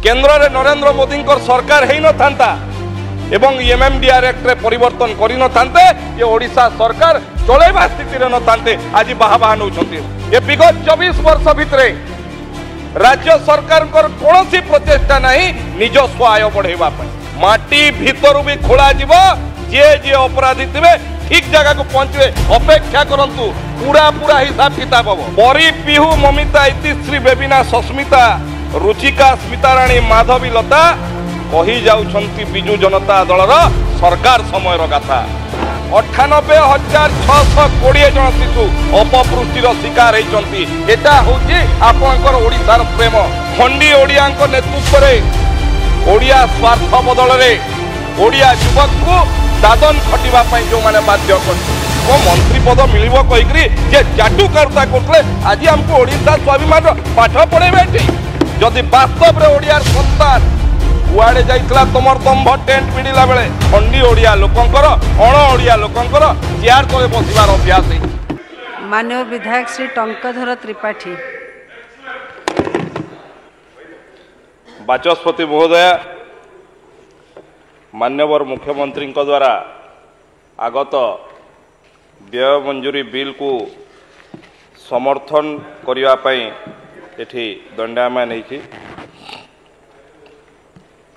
केंद्र रे नरेंद्र मोदी सरकार है न था एवं एमएमडीआर एक्ट रे परिवर्तन करि न थांते ये ओडिशा सरकार चलेबा स्थिति रे न थांते आज बाहा बाहा नउछंती। ये विगत 24 वर्ष भितरे राज्य सरकार कौन प्रचेषा नहीं निजस्व आय बढ़ेबा माटी भीतर भी खोला जीव जे जे अपराधी थे ठीक जगह को पहुंचे अपेक्षा करंतु पूरा पूरा हिसाब किताब हम परी पिहू ममिता इतिश्री बेबिना सस्मिता रुचिका स्मिताराणी माधवी लता कही जाउछंती बिजु जनता दलर सरकार समय गाथा 98,620 जन शिशु अपपुष्टिर शिकार होती। एटा होची आपनकर ओडिशार प्रेम खंडी ओडिया नेतृत्व में ओडिया स्वार्थ बदल में ओडिया युवक को दादन खटिबा जो माने बाध्य कर मंत्री पद मिल कहीकि चाटुकारिता करते आज आमको ओडिशा स्वाभिमान पाठ पढ़ेबे जदि वास्तव में ओडिया संतान कुआड़े जाइतला तुमर दंभ टेंट पिड़िला बेले खंडी ओडिया लोकंकर अण ओडिया लोकंकर चेयर तले बसिबार अभ्यास है। माननीय विधायक श्री टंकधर त्रिपाठी। बाचस्पति महोदय मान्यवर मुख्यमंत्री द्वारा आगत व्यय मंजूरी बिल को समर्थन करने एठी दंडायमान होती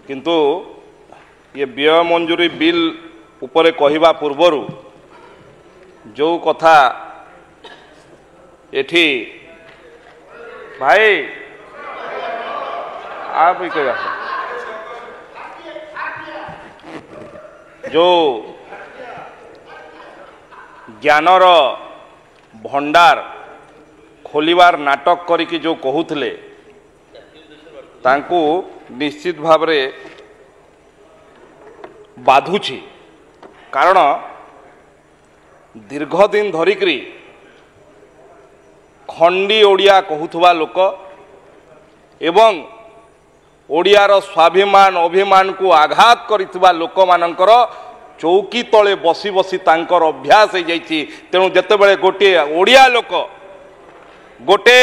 किंतु ये व्यय मंजूरी बिल उपरे कहिबा पूर्वरु जो कथा एठी भाई आप ही कह जो ज्ञानर भंडार खोलिबार नाटक करिकी जो कहूले तांकू निश्चित भाव में बाधुची कारण दीर्घ दिन धरिकी खंडी ओडिया कहूथुवा लोक एवं ओडियार स्वाभिमान अभिमान को आघात करिथुवा लोक मानकर चौकी तले बसी बसी तांकर अभ्यास हो जाइछि। तेणु जेतेबेले गोटे ओडिया लोक गोटे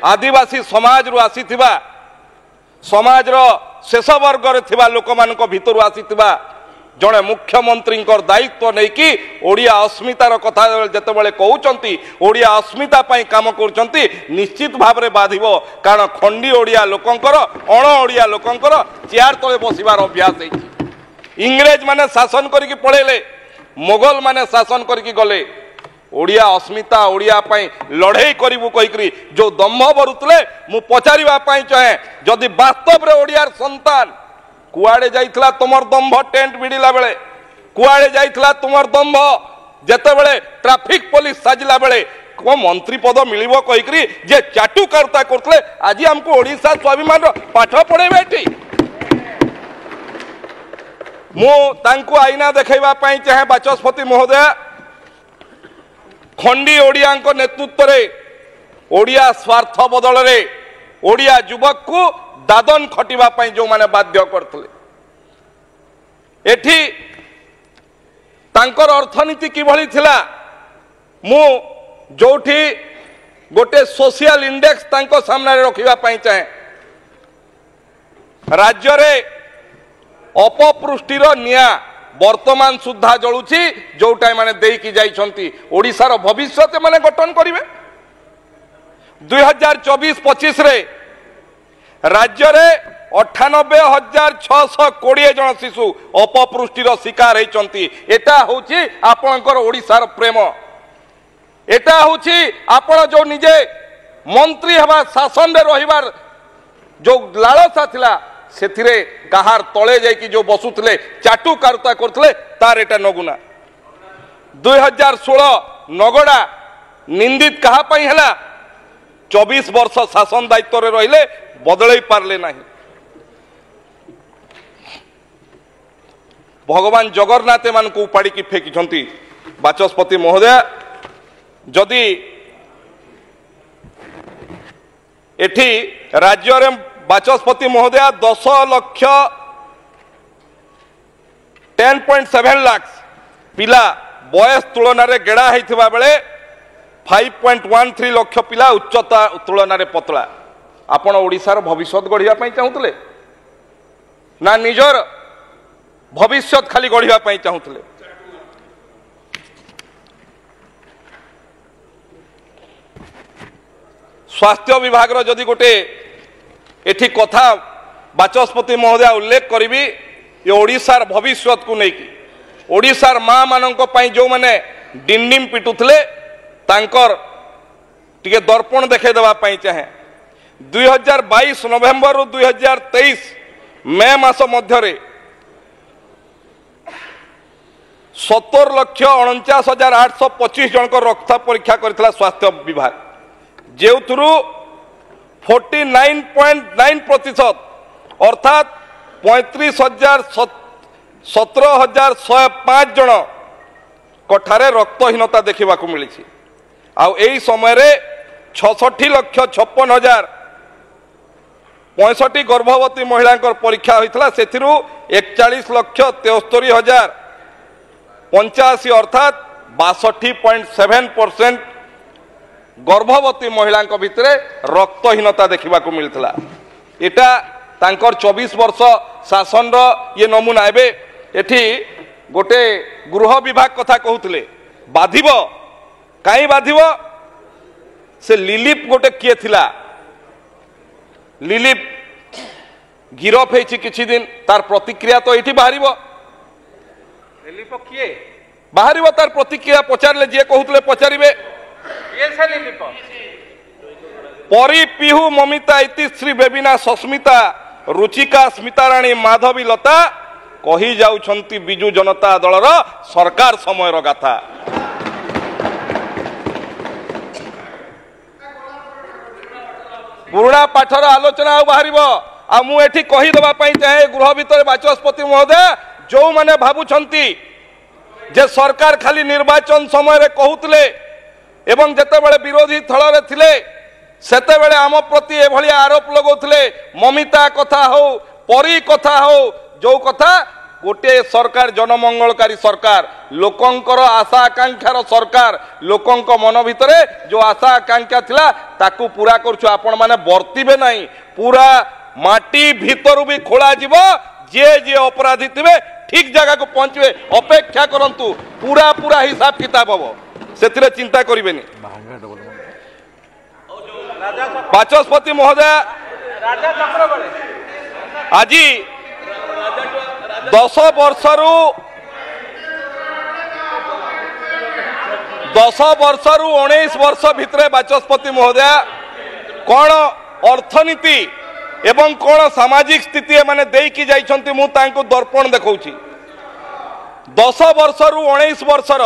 आदिवासी समाज रु आसीथिबा समाज शेष वर्ग रे लोक मान भितर आसीथिबा जड़े मुख्यमंत्री दायित्व नहीं कि ओडिया अस्मितार कथा जितेबाला कहते ओडिया अस्मिता काम कर निश्चित भाव में बाधिब कारण खंडी ओडिया लोकंकर अण ओडिया लोकंकर चेयर तले बसिबार अभ्यास है। इंग्रेज माने शासन करके पढ़ेले मोगल माने शासन करके गले ओडिया अस्मिता ओडिया लड़े करू कहीकि जो दम्भ बरुले मु पचारे चाहे जदि वास्तव में ओडियार संतान कुआड़े जाइतला तुमर दम्भ टेंट भिड़िला बेले कुआड़े जाइतला तुमर दम्भ जेते बेले ट्रैफिक पुलिस साजिला बेले को मंत्री पद मिलिबो कहीकि जे चाटुकारिता करथले आज हमको ओडिशा स्वाभिमान पाठ पढ़ेबे मु तांको आईना देखैबा चाहे बाचस्पति महोदय खंडी ओडिया नेतृत्व में ओडिया स्वार्थ बदल में ओडिया युवक को दादन खटिबा जो माने बाध्य करथले एठी तांकर अर्थनीति किभली थिला मु जोठी गोटे सोशल इंडेक्स तांको सामने रखिबा चाहे राज्य रे अपपृष्टिर निया वर्तमान सुधा जलुची जोटा माने देकी जाइछंती ओडिशार भविष्य माने गठन करिवे 2024-25 रे राज्य रे 98,620 जन शिशु अपपृष्टिर शिकार होती। एटा होची आपणकर ओडिशार प्रेम एटा होची आपण जो निजे मंत्री हवा शासन रे रहिबार जो लालसा थिला सेथिरे कहार तले जाइकी जो बसुतले चाटुकारिता करथले तार एटा नगुना 2016 नगड़ा निंदित कहा पई हला 24 वर्ष शासन दायित्व रे रहिले बदलई पारले नहीं। भगवान जगन्नाथ मान को उपाड़ी की फेंकी बाचस्पति महोदय जदि एठी राज्य रे बाचस्पति महोदय 10.7 लाख पिला बयस तुलन में गेड़ा होता बेले 5.13 लाख पिला उच्चता तुलन में पतला आपण ओडिशार भविष्य गढ़िया चाहूले ना निजर भविष्य खाली गढ़ा चाहूले। स्वास्थ्य विभाग जदि गोटे एठी कथा बाचस्पति महोदय उल्लेख करी ये ओडिशार भविष्य को लेकिन ओडिशार माँ मानक जो मैंने डिंडिम पिटुले तांकर टिके दर्पण देखे देवाई चाहे 2022 नवेम्बर 2023 मे मास मध्य 17,49,825 जनक रक्त परीक्षा करथिला स्वास्थ्य विभाग जो 49.9% अर्थात 35,17,105 जन कठारे रक्तहीनता देखा मिली। आउ एई समय 66,56,065 गर्भवती महिला परीक्षा होता से 41,73,085 अर्थात 62.7% गर्भवती महिला भितर रक्तहीनता देखा मिलता। एटा तांकर 24 वर्ष शासन ये नमूना। एठी गोटे गृह विभाग कथा कहते बाधिब कहीं बाधिब से लिलीप गोटे किए थिला लिलीप गिरफ होती किछि दिन तार प्रतिक्रिया तो ये बाहर लिलीप किए बाहर तार प्रतिक्रिया पचारे जी कहते पचारे परी पिहू ममिता इतिश्री बेबिना सस्मिता रुचिका स्मिताराणी माधवी लता कही जाउछंती बिजु जनता दलर सरकार समयर गाथा। पुराणा पाठर आलोचना बाहर मुझे कहीदेवाई चाहे गृह भितर बाचस्पति महोदय जो मैंने भावुंट जे सरकार खाली निर्वाचन समय कहते एवं जितेबाला विरोधी थल थिले सेतेबेले आम प्रति एभली आरोप लगौले ममिता कथा हो परी कथा हो जो कथा गोटे सरकार जनमंगलकारी सरकार लोकंकर आशा आकांक्षार सरकार लोकंक मन भितरे जो आशा आकांक्षा थिला ताकू पूरा करछु आपण माने वर्तिबे नहीं पूरा माटी भीतर भी खोला जीव जे जे अपराधी थिबे ठीक जगह को पहुंचबे अपेक्षा करंतु पूरा पूरा हिसाब किताब हबो सेतिरे चिंता करिवेनी। बाचस्पति महोदय आज 10 वर्षरु 19 वर्ष भितर बाचस्पति महोदय कौन अर्थनीति एवं कौन सामाजिक स्थिति माने देकी जाइछंती मु तांको दर्पण देखौछि। 10 वर्षरु 19 वर्षर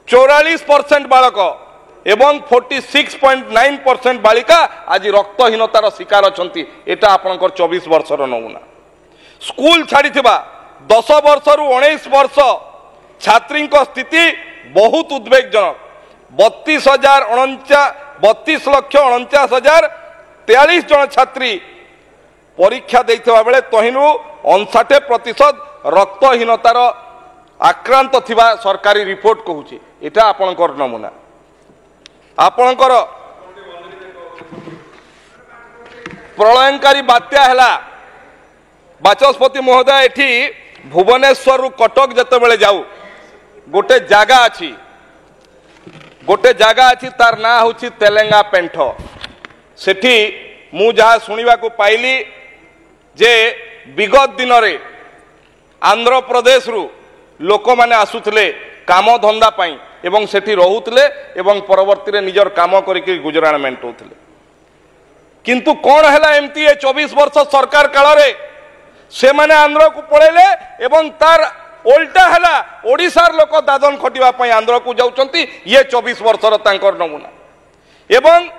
44% बालक एवं 46.9% बालिका आज रक्तहीनतार शिकार अछंती। एटा आपनकर 24 वर्षर नमूना। स्कूल छाड़ी 10 वर्षरु 19 वर्ष छात्री स्थिति बहुत उद्वेगजनक। 32,49,043 जन छात्री परीक्षा देइथिबा बेले तहिनु 59% रक्तहीनतार आक्रांत थिबा सरकारी रिपोर्ट कहूची। एटा आपनकर नमूना। आपनकर प्रलयंकारी बात्या हैला बाचस्पति महोदय एठी भुवनेश्वर रु कटक जते बेले जाऊ गोटे जागा अच्छी तार ना होची तेलेंगा पेंठ। सेठी मु जहा सुनिबा को पाइली जे विगत दिन रे आंध्र प्रदेश रु लोक माने आसुथले काम धंदा पाई एवं सेठी रहुतले एवं परवर्ती रे निजर काम करिके गुजराण मेंटौथले। किंतु कौन हैला एमती 24 वर्ष सरकार काल रे से माने आंध्र को पळेले एवं तार उल्टा हैला ओडिशार लोक दादन खटिबा पई आंध्र को जाउचंती। ये 24 वर्षर तांकर नमूना एवं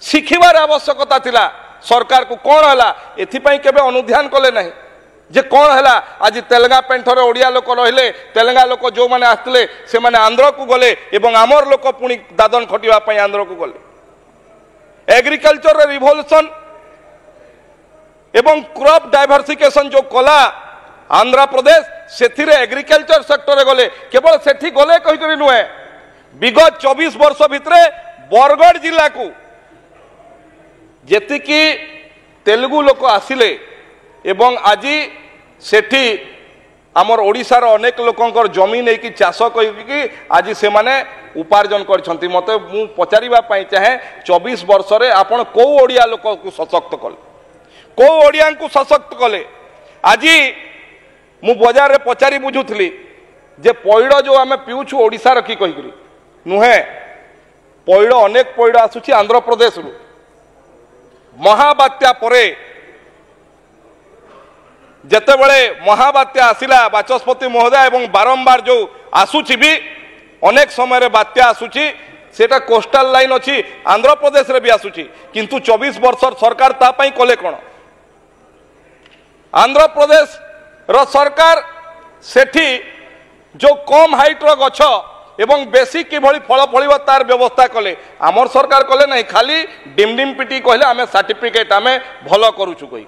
शिखिबार आवश्यकता थिला सरकार को कौन हैला एथि पई केबे अनुध्यान कले नहीं जे कौन हैला आज तेलंगा पेंठरे ओडिया लोक रहिले तेलंगा लोक जो माने आस्तले से माने आंध्र को गले एवं आमर लोक पुणी दादन खटिबा पई आंध्र को गले। एग्रीकल्चर रिवोल्यूशन एवं क्रॉप डाइवर्सिफिकेशन जो कला आंध्र प्रदेश से एग्रीकल्चर सेक्टर गले केवल सेठी गले कही नुहे विगत 24 वर्ष भितर बरगढ़ जिला को जेतिकी तेलुगु लोक आसिले एवं आज सेठी आमर ओडिशार अनेक लोकंकर जमी नहीं कि चाष करके आज से माने उपार्जन करछंती। मते मु पचारिबा पई चाहे 24 वर्ष रे आपण को ओडिया लोक को सशक्त कले, को ओडिया को सशक्त कले। आज मु बाजार रे पचारि बुझुथली जे पैड़ जो आमे पिउछु ओडिसा रखी कहिकरी नुहे, पैड़ अनेक पैड़ आसुची आंध्र प्रदेश रु। महाबात्या परे जेतेबेले महाबात्या आसिला बाचस्पति महोदय एवं बारंबार जो आसुची भी अनेक समय रे बात्या आसुची, सेटा कोस्टल लाइन अच्छी आंध्र प्रदेश रे भी आसुची, किंतु 24 वर्ष सरकार ता पई कले कोन? आंध्र प्रदेश रो सरकार सेठी जो कम हाइट रो गछ एवं बेसी किभली फल फलिब तार व्यवस्था कले। आमर सरकार कले नहीं, खाली डिम डिम पिटी कहले आमे सर्टिफिकेट आमे भलो करूछु कहि,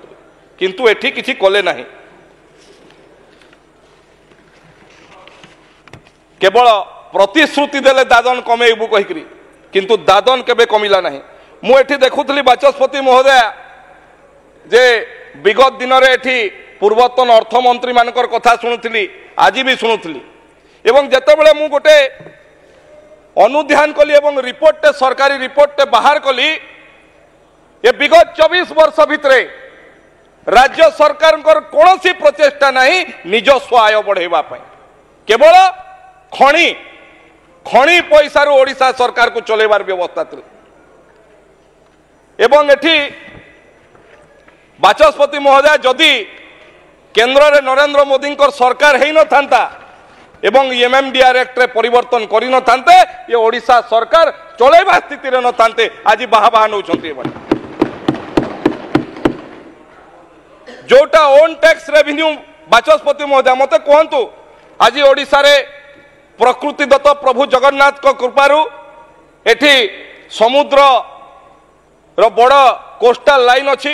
किंतु एठी किछि कले नहीं। केवल प्रतिश्रुति देले दादन कमेबू कहिकरी, किंतु दादन केबे कमिला नहीं। मु एठी देखुथली बाचस्पति महोदय जे विगत दिन रे एठी पूर्वतन अर्थमंत्री मानकर कथा शुणुथली, आज भी शुणुथली। एवं जेतेबेले मु गोटे अनुध्यान कली एवं रिपोर्ट सरकारी रिपोर्ट बाहर कली, ये विगत 24 वर्ष भितरे राज्य सरकार कौन सी प्रचेष्टा नहीं निजस्व आय बढ़ेवा पाई, केवल खणी खणी पैसा ओडिशा सरकार को चलेबार व्यवस्था थी। एवं एठी बाचस्पति महोदय जदि केंद्र रे नरेंद्र मोदी सरकार है न थांता एवं एमएमडीआर एक्ट रे परिवर्तन करि न थांते, ये ओडिशा सरकार चलेबा स्थिति रे न थांते। आज बाहा बाहा नउछंती जोटा ओन टैक्स रेवेन्यू। बाचस्पति महोदय मते कहंतु, आज ओडिशा रे प्रकृति दत्त प्रभु जगन्नाथ को कृपारू एठी समुद्र रो बड़ कोस्टल लाइन अच्छी,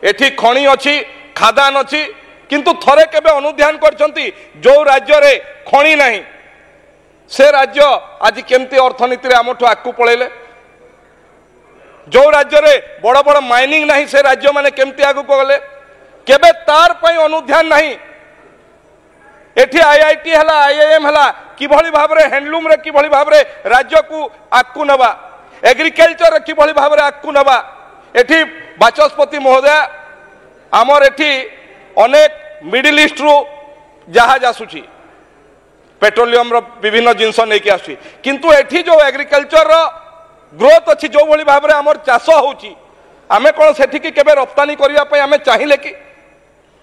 एठी खणी अच्छी, खादान अच्छी, किंतु थरे केबे अनुध्यान करछंती जो राज्य रे खणी नहीं से राज्य आज केमती अर्थनीति रे आमठु आकु पळेले, जो राज्य रे बड़ बड़ माइनिंग नहीं से राज्य माने केमती आगु गले, केबे तार पई अनुध्यान नहीं। एठी आईआईटी हला, आईआईएम हला, किभली भाबरे हैंडलूम रे किभली भाबरे राज्य को आकु नबा, एग्रीकल्चर रे किभली भाबरे आकु नबा। एठी बाचस्पति महोदय आमर एठी अनेक मिडिल ईस्ट रु जहाज आसुची, पेट्रोलियम रो विभिन्न जिनस नहीं कि आसुची, किंतु एठी जो एग्रीकल्चर रो ग्रोथ अच्छी जो भली भाबरे आमर चाष होउची, आमे कोन सेठी कि केबे रप्तानी करिया पई आमे चाहिले कि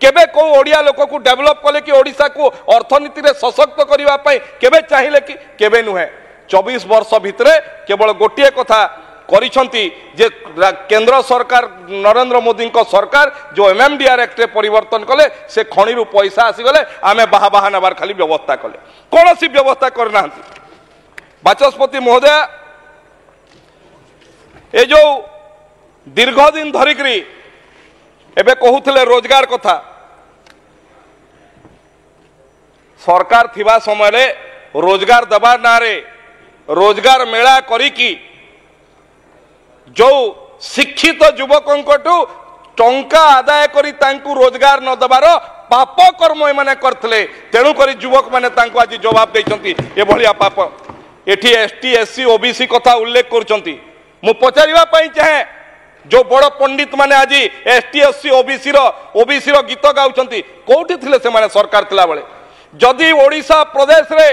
केबे को ओडिया लोक को डेवलप कले कि ओडिशा को अर्थनीति रे सशक्त करिवा पई केबे चाहिले कि केबे नुहे। 24 वर्ष भितरे केवल गोटिए कथा करिसंती जे केंद्र सरकार नरेंद्र मोदी को सरकार जो एमएमडीआर एक्ट रे परिवर्तन कले, से खणी रु पैसा आसी गले, आमे बाहा बाहा नबार खाली व्यवस्था कले, कौन सी व्यवस्था करना। बाचस्पति महोदय ए जो दीर्घ दिन धरिकरी एबे कहूथिले रोजगार कथा, सरकार थिबा समय रे रोजगार दबा नारे रोजगार मेला करिकी जो शिक्षित युवकंकटू टंका आदाय करी तांकू रोजगार न दबार पाप कर्म एमाने करथले, तेणु करी युवक माने तांकू आज जवाब देइछंती ए भलिया पाप। एठी एसटी एससी ओबीसी कथा उल्लेख करछंती, मु पचारिबा पई चाहे जो बड़ पंडित माने आज एसटी एससी ओबीसी रो गीत गाउछंती कोठी थिले से माने सरकार थिला बेले। जदि ओडिशा प्रदेश रे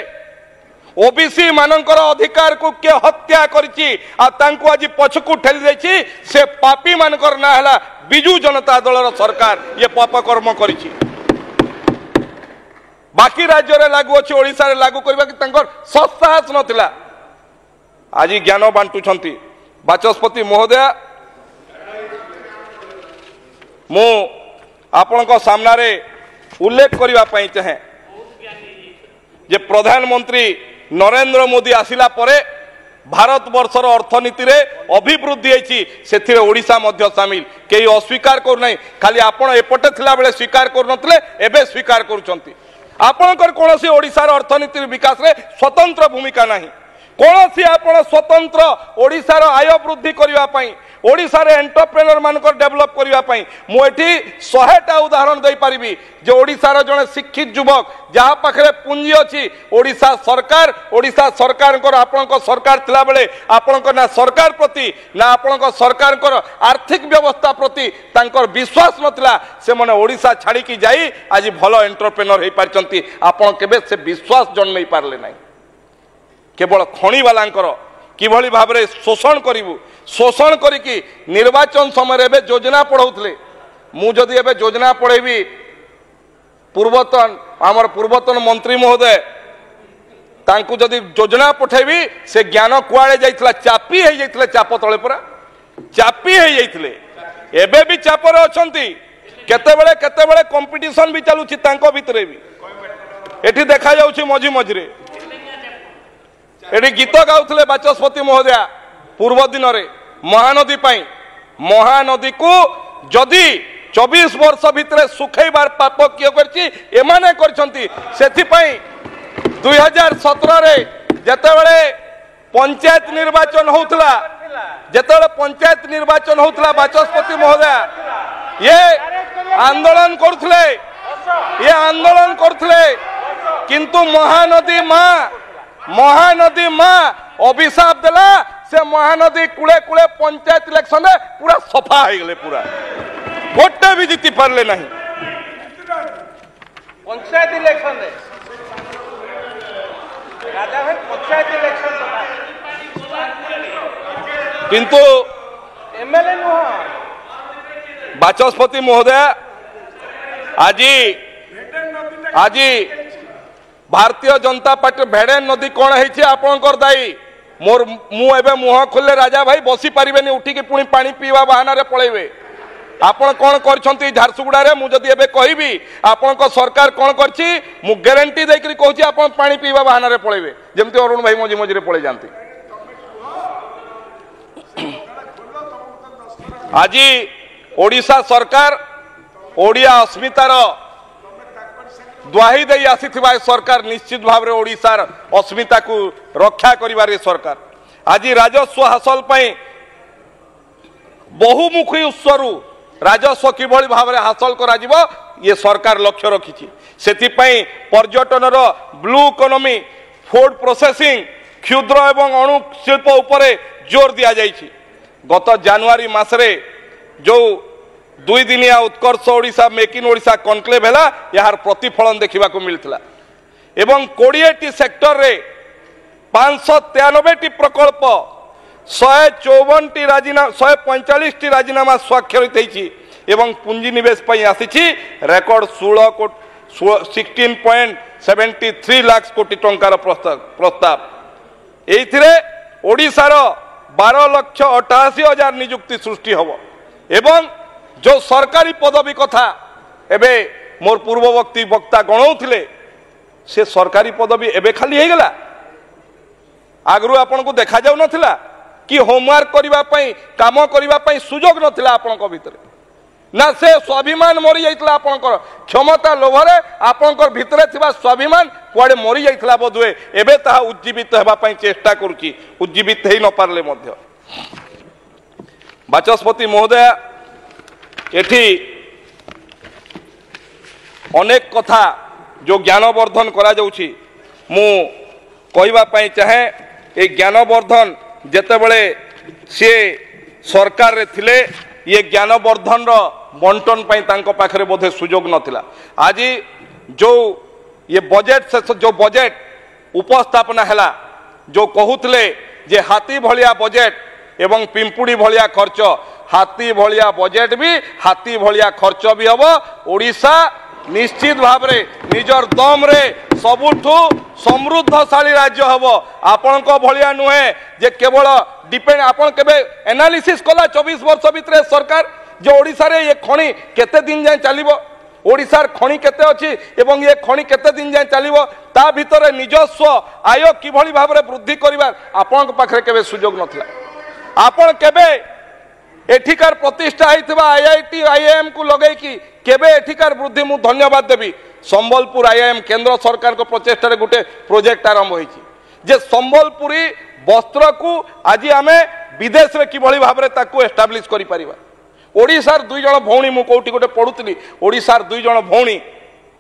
ओबीसी मानकर अधिकार को के हत्या करिछि आ तांकू आज पछकू ठेली दैछि, से पापी मानकर ना हला बिजू जनता दल रो सरकार ये पाप कर्म करिछि। बाकी राज्य रे लागू अछि, ओडिशा रे लागू करबा कि तांकर सत्साहस नथिला। आज ज्ञान बांटुछंती। बाचस्पति महोदय मु आपनका सामने उल्लेख करबा पई चाहे जे प्रधानमंत्री नरेंद्र मोदी आसिला परे भारत वर्षर अर्थनीति रे अभिवृद्धि होइछि, सेथिरे ओडिशा मध्य शामिल। केही अस्वीकार करू नै, खाली आपण एपटे थिला बेले स्वीकार करू नथिले, एबे स्वीकार करूछंती। आपणकर कोनोसी ओडिशार अर्थनीति विकास रे स्वतंत्र भूमिका नाही। कौन सी आपण स्वतंत्र ओडिशार आय वृद्धि करने ओडिशार एंटरप्रेन्योर मानक डेभलप करने मुझे 100टा उदाहरण दे पारिबी जे ओडिशार जड़े शिक्षित युवक जहाँ पाखे पुंजी अच्छी ओडिशा सरकार आपण सरकार थिला बेले आपण ना सरकार प्रति ना आपण सरकार आर्थिक व्यवस्था प्रति तांकर विश्वास नथिला से माने ओडिशा छाड़ी की जाई आज भल एंटरप्रेन्योर हो पारचंती आपण केबे से विश्वास जन नहीं पारले नहीं केवल खणी वालांकर किभली भाव में शोषण करूँ शोषण करिकी निर्वाचन समय एवं योजना पढ़ाऊले मुझे एवं योजना पढ़ेबी पूर्वतन मंत्री महोदय तांकु जदि योजना पठेबी से ज्ञान कुआड़े जाइथिला चापी हो जाइथिले चाप तले पूरा चापी हो जाइथिले एबे भी चापर अछंती केतेबेले कंपटीशन भी चलुछि तांको भितरे भी एठी देखा जाउछि मझी मझिरे एटी गीत गाउथिले बाचस्पति महोदया पूर्व दिन में महानदी महानदी को जदि 24 वर्ष भितर सुखैबार पाप किए करछंती 2017 रे जेतेबेले पंचायत निर्वाचन होउतला पंचायत निर्वाचन होउतला बाचस्पति महोदया ये आंदोलन करथले किंतु महानदी माँ अभिशाप देला से महानदी कूले कूले पंचायत इलेक्शन में पूरा सफा हो गले पूरा गोटे भी जीति पारले नहीं पंचायत इलेक्शन राजा भाई पंचायत इलेक्शन किंतु एमएलए नुह बाचस्पति महोदय आज भारतीय जनता पार्टी भेड़ेन नदी कौन है आपणकर दायी मोर मुझे मुह खोले राजा भाई बसी पारे उठिकी पुणी पानी पीवा बहाना पलैबे आपण कौन कर झारसुगुड़ा मुझे कहबी आपण सरकार कौन कर गारंटी देकर कहूँ आप पानी पीवा बहाना पलैबे जमती अरुण भाई मझी मझे पलि जाती आज ओडिशा सरकार ओडिया अस्मितार द्वाही दे आसी सरकार निश्चित भाव में ओडिशार अस्मिता को रक्षा करिबारे सरकार आज राजस्व हासिल बहुमुखी उत्सरू राजस्व किभली भाव में हासिल करा ये सरकार लक्ष्य रखी से पर्यटन ब्लू इकोनॉमी फूड प्रोसेसिंग क्षुद्र एवं अणु शिल्प उपरे जोर दिया जाइछि गत जनवरी मासरे जो 2 दिनिया Utkarsh Odisha make in Odisha conclave है यार प्रतिफलन देखा मिलता एवं 20 सेक्टर रे 593 प्रकल्प 145 राजीनामा स्वाक्षरित एवं पुंजीनिवेश आसी रेकर्ड 16.73 लाख कोटी टंकार प्रस्ताव एथिरे ओडिशार 12,88,000 नियुक्ति सृष्टि हब एवं जो सरकारी पदवी कथा एबे मोर पूर्ववर्ती वक्ता गणाउथिले से सरकारी पदवी एबे खाली हो गला आगरू आपन को देखा जाउ नथिला कि होमवर्क करिबा पई काम करिबा पई सुजोग नथिला आपन को भितरे ना से स्वाभिमान मरी जाइतला आपन को क्षमता लोभरे आपन को भितरे थिबा स्वाभिमान कुआडे मरी जाइतला बोधुए एबे ता उज्जीवित हेबा पई चेष्टा करूची उज्जीवित हेई न पारले मध्य बाचस्पति महोदय एठी अनेक कथा जो ज्ञानवर्धन करा जाउछि मु कहबा पई चाहे ए ज्ञानवर्धन जेतेबेले से सरकार रे थिले ये ज्ञानवर्धन रो बंटन पई तांको पाखरे बोधे सुजोग नथिला आज जो ये बजेट से जो बजेट उपस्थापना हैला जो कहूतले जे हाथी भलिया बजेट एवं पिंपुड़ी भलिया खर्च हाथी भलिया बजेट भी हाथी भलिया खर्च भी हम ओडिशा निश्चित भाव रे निजर दम रे सबुठु समृद्धशाली राज्य हम आपण भलिया नुहे जे केवल डिपेंड आपण केबे एनालिसिस कला 24 वर्ष भितर सरकार जो ओडिशा रे ये खणी केते दिन जाय चलिबो ओडिशार खणी केते अछि एवं ये खणी केते दिन जाय चलिबो ता भितर निजस्व आय किभली भाव रे वृद्धि करिवार आपण पाखरे केबे सुजोग नथला आपण केबे एठिकार प्रतिष्ठा होता आईआईटी आईआईएम को लगे कि केबे एठिकार वृद्धि मु धन्यवाद देवी संबलपुर आईआईएम केंद्र सरकार को प्रचेष्टा गोटे प्रोजेक्ट आरंभ होती जे संबलपुरी वस्त्र को आज आम विदेश में किभली भाव में ताकू एस्टाब्लिश करि परिबा। ओडिशार दुई जन भौणी मु कोठी गोटे पढ़ुली ओडिशार दुई जन भौणी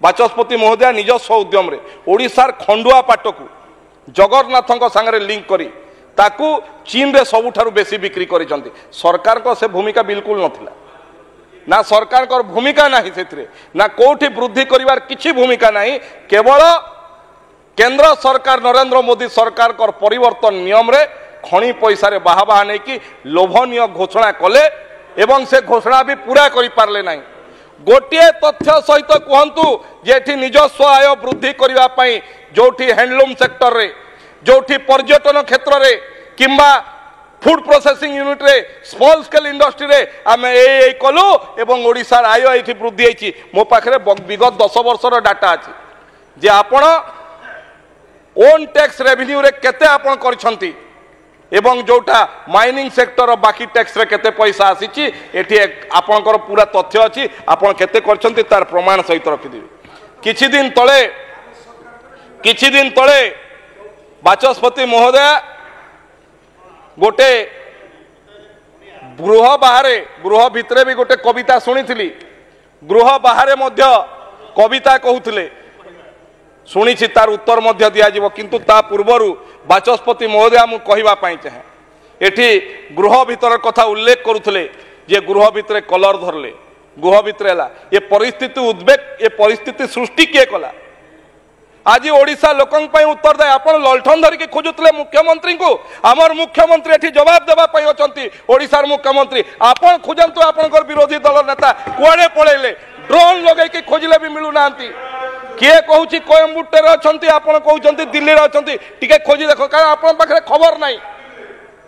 बाचस्पति महोदय निज स्व उद्यम रे ओडिशार खंडुआ पाट को जगन्नाथ सांगे लिंक करी ताकू चीन रे सबुठारु बेसी बिक्री करिसंती। सरकार को से भूमिका बिल्कुल नथिला ना सरकार को भूमिका नाही सेथिरे ना कोठी वृद्धि करिवार किछि भूमिका नाही। केवल केंद्र सरकार नरेंद्र मोदी सरकार को परिवर्तन नियम रे खणी पैसा रे बाहा बाहा नै कि लोभनीय घोषणा कले एवं से घोषणा भी पूरा करि पारले नाही। गोटे तथ्य सहित कहतु जेठी निजस्व आय वृद्धि करबा पई जोठी हैंडलूम सेक्टर रे जोठी पर्यटन क्षेत्र रे किंबा फूड प्रोसेसिंग यूनिट रे स्मॉल स्केल इंडस्ट्री रे आमे ए कलु एवं ओडिशार आय एठी वृद्धि होईची। मो पाखरे विगत 10 वर्षर डाटा अछि जे आपण ओन टैक्स रेवेन्यू रे केते आपण करछंती एवं जोटा माइनिंग सेक्टर बाकी टैक्स रे केते पैसा आसीची एठी आपनकर पूरा तथ्य अछि। आपण केते करछंती तार प्रमाण सहित रखि दिबे। किछि दिन तळे बाचस्पति महोदय गोटे गृह भितरे भी गोटे कविता शुणी गृह बाहर कविता कहूले शुणी तार उत्तर मध्य दिया किंतु ता पूर्वरु बाचस्पति महोदय मु कहवाई चाहे एठी गृह भितर कथा उल्लेख करुले जे गृह भितर कलर धरले गृह भितर ये परिस्थिति उद्वेग ये परिस्थिति सृष्टि किए कला। आज ओडिशा लोकं उत्तर दे आपण ललठन धरिकी खोजुले मुख्यमंत्री को आमर मुख्यमंत्री एठी जवाब देबा पई अछंती। ओडिशार मुख्यमंत्री आपण खोजंतु आपनकर विरोधी दल नेता कुआडे पळेले ड्रोन लगै कि खोजिले भी मिलु नांती। किए कहूची कोयम्बटूर अछंती आपण कहउचंती दिल्ली रे अछंती टिके खोजी देखो कारण आपण पाखरे खबर नाही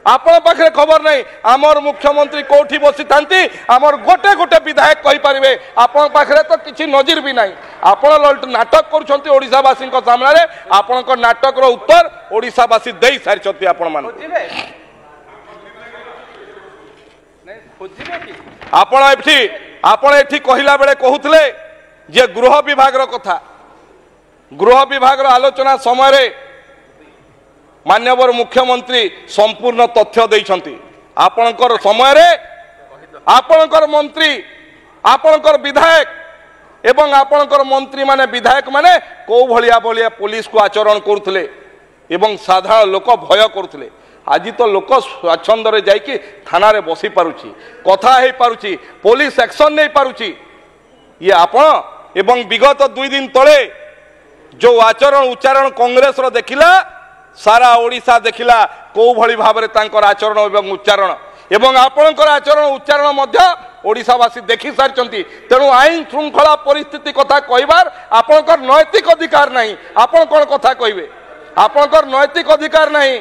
आपण पाखरे खबर नाही। आमर मुख्यमंत्री कोठी बसी थांती आमर गोटे गोटे विधायक कहि परिबे आपण पाखरे तो किछि नजिर भी नाही। आपण नाटक करूछंती ओडिशावासी सामने रे आपणक नाटक रो उत्तर ओडिशावासी देई सारिछंती आपण मान। आपण एठी कहिला बेले कहूतले जे गृह विभाग रो कथा गृह विभाग रो आलोचना समय रे मान्यवर मुख्यमंत्री संपूर्ण तथ्य देइछंती। आपणकर समय रे आपणकर मंत्री आपणकर विधायक एवं आपणकर मंत्री माने विधायक माने को भलिया भलिया पुलिस को आचरण करुले एवं साधारण लोक भय करुले। आज तो लोक स्वच्छंद रे जाइकी थाना रे बसी पारुची कथा हे पारुची पुलिस एक्शन नहीं पारुची। ये आपण एवं विगत 2 दिन तले जो आचरण उच्चारण कांग्रेस रो देखिला सारा ओडिशा देखिला को भली भाव में तांकर आचरण एवं उच्चारण एवं आपणकर आचरण उच्चारण मध्य ओडिशावासी देखि सारिचंती। तेणु आईन श्रृंखला परिस्थिति कथा कहबार आपणकर नैतिक अधिकार नहीं। आपण कोन कथा कहबे आपणकर नैतिक अधिकार नहीं।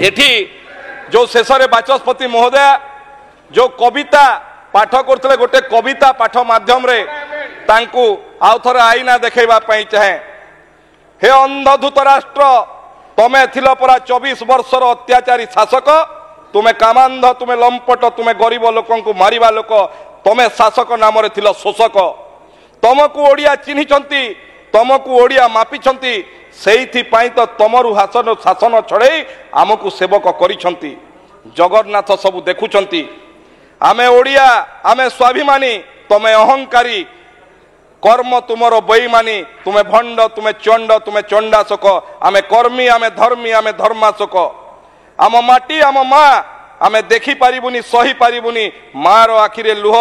एठी जो शेष रे बाचस्पति महोदय जो कविता पाठ करथले गोटे कविता पाठ माध्यम रे तांकू आउ थरे आईना देखैबा पई चाहे हे अंधधूत राष्ट्र तमे थिल परा 24 वर्षर अत्याचारी शासक तुमे कामांध तुमे लंपट तुमे गरीब लोकन को मारिबा लोक तमे शासक नाम रे थिल शोषक तमको ओडिया चिन्हिचंती तमको ओडिया मापिचंती सेइथि पई तो तमरु शासन छड़े आमको सेवक करिसंती। जगन्नाथ सब देखुचंती आमे ओडिया आमे स्वाभिमानी तमे अहंकारी कर्म तुमरो बेईमानी तुमे भंड तुमे चंड तुमे चंडाशोक आमे कर्मी आमे धर्मी आमे धर्माशोक आम माटी आम माँ आमे देखी पारिबुनी सही पारिबुनी माँ रो आखिरे लुह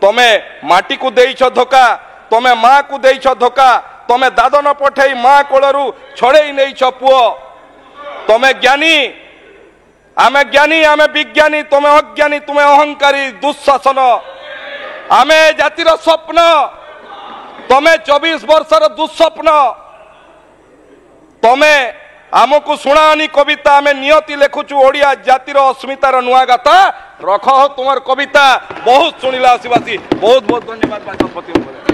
तमे माटी को देइछ धोका तमे माँ को देइछ धोका तमे दादन पठेई माँ कोलरू छड़ेई नेइछ पुओ तमे ज्ञानी आमे विज्ञानी तमे अज्ञानी तुमे अहंकारी दुःशासन आमे जातिर स्वप्न तमे 24 वर्षर दुस्वप्न तमे आमको शुणानी कविता आमे नियति लेखुचु ओडिया जातिर अस्मितार नुआ गाथा रख तुमर कविता बहुत शुणिला आसीवासी बहुत बहुत धन्यवाद बाचस्पति।